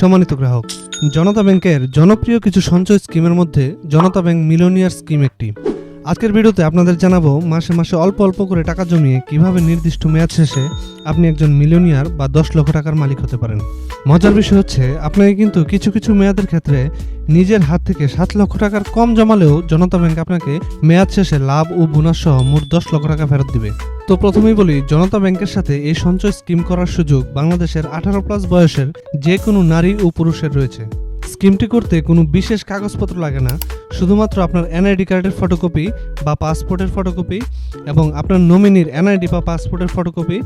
সম্মানিত গ্রাহক, জনতা ব্যাংকের জনপ্রিয় কিছু সঞ্চয় স্কিমের মধ্যে জনতা ব্যাংক মিলিয়নিয়ার স্কিম একটি। আজকের ভিডিওতে আপনাদের জানাবো মাসে মাসে অল্প অল্প করে টাকা জমিয়ে কিভাবে নির্দিষ্ট মেয়াদ শেষে আপনি একজন মিলিয়নিয়ার বা 10 লক্ষ টাকার মালিক হতে পারেন। মজার বিষয় হচ্ছে, আপনাকে কিন্তু কিছু কিছু মেয়াদের ক্ষেত্রে নিজের হাত থেকে 7 লক্ষ টাকার কম জমালেও জনতা ব্যাংক আপনাকে মেয়াদ শেষে লাভ ও বোনাস সহ মোট 10 লক্ষ টাকা ফেরত দিবে। তো প্রথমেই বলি, জনতা ব্যাংকের সাথে এই সঞ্চয় স্কিম করার সুযোগ বাংলাদেশের 18+ বয়সের যে কোনো নারী ও পুরুষের রয়েছে। স্কিমটি করতে কোনো বিশেষ কাগজপত্র লাগে না, শুধুমাত্র আপনার এনআইডি কার্ডের ফটোকপি বা পাসপোর্টের ফটোকপি এবং আপনার নমিনির এনআইডি বা পাসপোর্টের ফটোকপি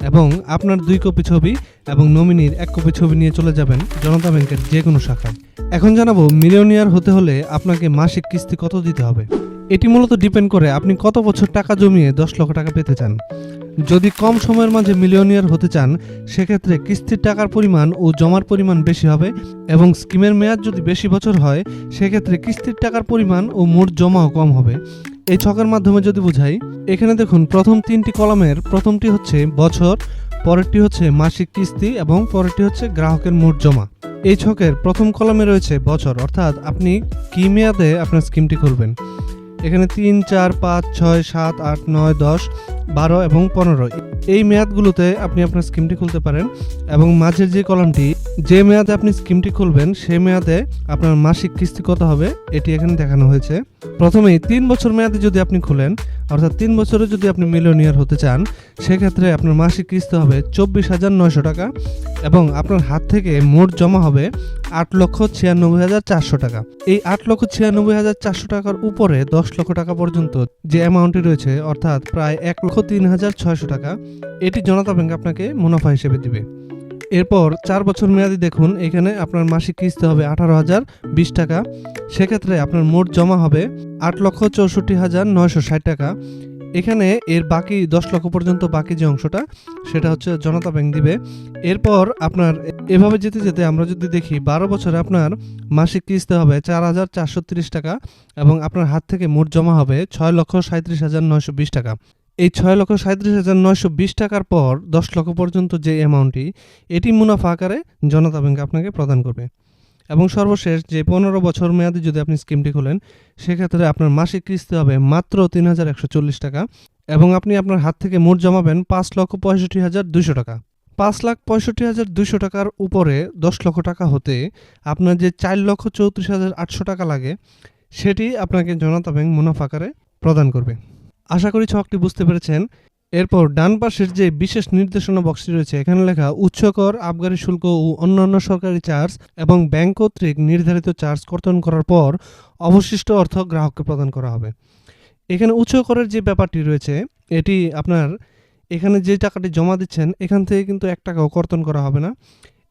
এবং আপনার 2 কপি ছবি এবং নমিনির 1 কপি ছবি নিয়ে চলে যাবেন জনতা ব্যাংকের যে কোনো শাখায়। এখন জানাবো মিলিয়নিয়ার হতে হলে আপনাকে মাসিক কিস্তি কত দিতে হবে। এটি মূলত ডিপেন্ড করে আপনি কত বছর টাকা জমিয়ে 10 লক্ষ টাকা পেতে চান। যদি কম সময়ের মাঝে মিলিয়নিয়ার হতে চান, সেক্ষেত্রে কিস্তির টাকার পরিমাণ ও জমার পরিমাণ বেশি হবে এবং স্কিমের মেয়াদ যদি বেশি বছর হয়, সেক্ষেত্রে কিস্তির টাকার পরিমাণ ও মোট জমাও কম হবে। এই ছকের মাধ্যমে যদি বোঝাই, এখানে দেখুন প্রথম 3টি কলামের প্রথমটি হচ্ছে বছর, পরেরটি হচ্ছে মাসিক কিস্তি এবং পরেরটি হচ্ছে গ্রাহকের মোট জমা। এই ছকের প্রথম কলামে রয়েছে বছর, অর্থাৎ আপনি কি মেয়াদে আপনার স্কিমটি খুলবেন। এখানে 3, 4, 5, 6, 7, 8, 9, 10, 12 এবং 15 এই মেয়াদগুলোতে আপনি আপনার স্কিমটি খুলতে পারেন। এবং মাঝের যে কলামটি, যে মেয়াদে আপনি স্কিমটি খুলবেন সেই মেয়াদে আপনার মাসিক কিস্তি কত হবে এটি এখানে দেখানো হয়েছে। প্রথমেই 3 বছর মেয়াদে যদি আপনি খুলেন, অর্থাৎ 3 বছরে যদি আপনি মিলিয়নিয়ার হতে চান, সেক্ষেত্রে আপনার মাসিক কিস্তি হবে 24,900 টাকা এবং আপনার হাত থেকে মোট জমা হবে 8,96,400 টাকা। এই 8,96,400 টাকার উপরে 10 লক্ষ টাকা পর্যন্ত যে অ্যামাউন্টটি রয়েছে, অর্থাৎ প্রায় 1,03,600 টাকা, এটি জনতা ব্যাংক আপনাকে মুনাফা হিসেবে দিবে। এরপর 4 বছর মেয়াদি দেখুন, এখানে আপনার মাসিক কিস্তি হবে 18,020 টাকা। সেক্ষেত্রে আপনার মোট জমা হবে 8,64,960 টাকা। এখানে এর বাকি 10 লক্ষ পর্যন্ত বাকি যে অংশটা, সেটা হচ্ছে জনতা ব্যাংক দিবে। এরপর আপনার এভাবে যেতে যেতে আমরা যদি দেখি, 12 বছরে আপনার মাসিক কিস্তি হবে 4,430 টাকা এবং আপনার হাত থেকে মোট জমা হবে 6,37,920 টাকা। এই 6,37,920 টাকার পর 10 লক্ষ পর্যন্ত যে অ্যামাউন্টটি, এটি মুনাফা আকারে জনতা ব্যাংক আপনাকে প্রদান করবে। এবং সর্বশেষ যে 15 বছর মেয়াদে যদি আপনি স্কিমটি খোলেন, সেক্ষেত্রে আপনার মাসিক কিস্তি হবে মাত্র 3,140 টাকা এবং আপনি আপনার হাত থেকে মোট জমাবেন 5,65,200 টাকা। 5,65,200 টাকার উপরে 10 লক্ষ টাকা হতে আপনার যে 4,34,800 টাকা লাগে, সেটি আপনাকে জনতা ব্যাংক মুনাফা আকারে প্রদান করবে। আশা করি ছকটি বুঝতে পেরেছেন। এরপর ডান পাশের যে বিশেষ নির্দেশনা বক্সটি রয়েছে, এখানে লেখা উচ্চ কর, আবগারি শুল্ক ও অন্যান্য সরকারি চার্জ এবং ব্যাংক কর্তৃক নির্ধারিত চার্জ কর্তন করার পর অবশিষ্ট অর্থ গ্রাহককে প্রদান করা হবে। এখানে উচ্চ করের যে ব্যাপারটি রয়েছে, এটি আপনার এখানে যে টাকাটি জমা দিচ্ছেন, এখান থেকে কিন্তু 1 টাকাও কর্তন করা হবে না।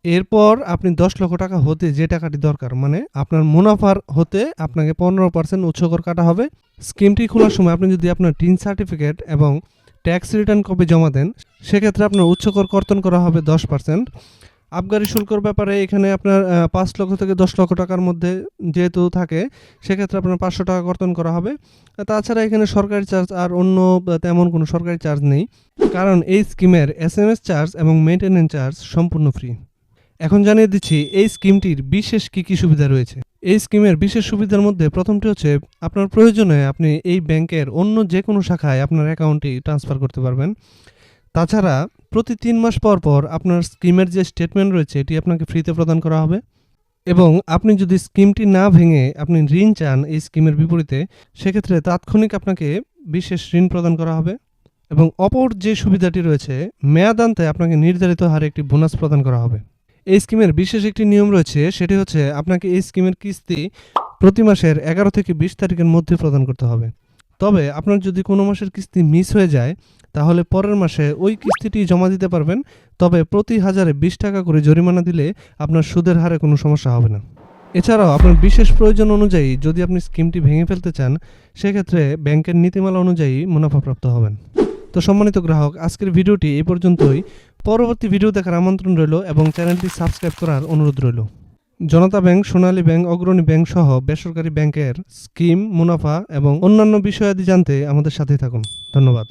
এরপর আপনি 10 লক্ষ টাকা হতে যে টাকাটি দরকার, মানে আপনার মুনাফার হতে আপনাকে 15% উচ্চ কর কাটা হবে। স্কিমটি খোলার সময় আপনি যদি আপনার টিন সার্টিফিকেট এবং ট্যাক্স রিটার্ন কপি জমা দেন, সেক্ষেত্রে আপনার উচ্চ কর কর্তন করা হবে 10%। আবগারি শুল্কর ব্যাপারে এখানে আপনার 5 লক্ষ থেকে 10 লক্ষ টাকার মধ্যে যেহেতু থাকে, সেক্ষেত্রে আপনার 500 টাকা কর্তন করা হবে। তাছাড়া এখানে সরকারি চার্জ আর অন্য তেমন কোনো সরকারি চার্জ নেই, কারণ এই স্কিমের SMS চার্জ এবং মেইনটেনেন্স চার্জ সম্পূর্ণ ফ্রি। এখন জানিয়ে দিচ্ছি এই স্কিমটির বিশেষ কি কি সুবিধা রয়েছে। এই স্কিমের বিশেষ সুবিধার মধ্যে প্রথমটি হচ্ছে, আপনার প্রয়োজনে আপনি এই ব্যাংকের অন্য যে কোনো শাখায় আপনার অ্যাকাউন্টটি ট্রান্সফার করতে পারবেন। তাছাড়া প্রতি 3 মাস পর পর আপনার স্কিমের যে স্টেটমেন্ট রয়েছে, এটি আপনাকে ফ্রিতে প্রদান করা হবে। এবং আপনি যদি স্কিমটি না ভেঙে আপনি ঋণ চান এই স্কিমের বিপরীতে, সেক্ষেত্রে তাৎক্ষণিক আপনাকে বিশেষ ঋণ প্রদান করা হবে। এবং অপর যে সুবিধাটি রয়েছে, মেয়াদান্তে আপনাকে নির্ধারিত হারে একটি বোনাস প্রদান করা হবে। এই স্কিমের বিশেষ একটি নিয়ম রয়েছে, সেটি হচ্ছে আপনাকে এই স্কিমের কিস্তি প্রতি মাসের 11 থেকে 20 তারিখের মধ্যে প্রদান করতে হবে। তবে আপনার যদি কোনো মাসের কিস্তি মিস হয়ে যায়, তাহলে পরের মাসে ওই কিস্তিটি জমা দিতে পারবেন। তবে প্রতি 1000-এ 20 টাকা করে জরিমানা দিলে আপনার সুদের হারে কোনো সমস্যা হবে না। এছাড়াও আপনার বিশেষ প্রয়োজন অনুযায়ী যদি আপনি স্কিমটি ভেঙে ফেলতে চান, সেক্ষেত্রে ব্যাংকের নীতিমালা অনুযায়ী মুনাফাপ্রাপ্ত হবেন। তো সম্মানিত গ্রাহক, আজকের ভিডিওটি এই পর্যন্তই। পরবর্তী ভিডিও দেখার আমন্ত্রণ রইল এবং চ্যানেলটি সাবস্ক্রাইব করার অনুরোধ রইল। জনতা ব্যাংক, সোনালী ব্যাংক, অগ্রণী ব্যাংক সহ বেসরকারি ব্যাংকের স্কিম, মুনাফা এবং অন্যান্য বিষয়াদি জানতে আমাদের সাথেই থাকুন। ধন্যবাদ।